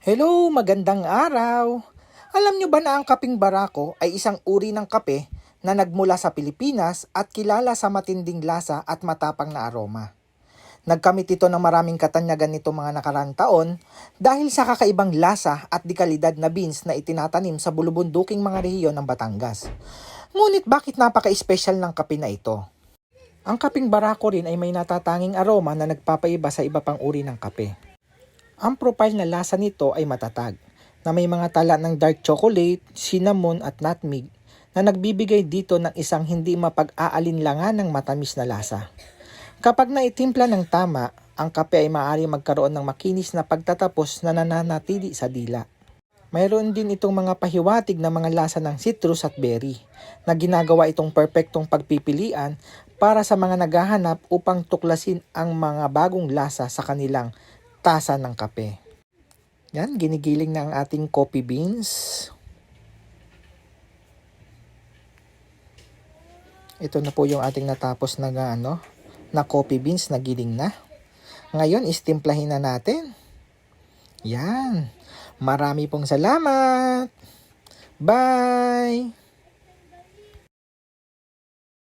Hello, magandang araw! Alam nyo ba na ang kaping barako ay isang uri ng kape na nagmula sa Pilipinas at kilala sa matinding lasa at matapang na aroma? Nagkamit ito ng maraming katanyagan nito mga nakaraang taon dahil sa kakaibang lasa at dekalidad na beans na itinatanim sa bulubunduking mga rehiyon ng Batangas. Ngunit bakit napaka-espesyal ng kape na ito? Ang kaping barako rin ay may natatanging aroma na nagpapaiba sa iba pang uri ng kape. Ang profile na lasa nito ay matatag, na may mga tala ng dark chocolate, cinnamon at nutmeg na nagbibigay dito ng isang hindi mapag-aalinlangan ng matamis na lasa. Kapag naitimpla ng tama, ang kape ay maaari magkaroon ng makinis na pagtatapos na nananatili sa dila. Mayroon din itong mga pahiwatig na mga lasa ng citrus at berry na ginagawa itong perpektong pagpipilian para sa mga naghahanap upang tuklasin ang mga bagong lasa sa kanilang tasa ng kape. Yan, ginigiling na ang ating coffee beans. Ito na po yung ating natapos na coffee beans na giling na. Ngayon, istimplahin na natin. Yan. Marami pong salamat. Bye!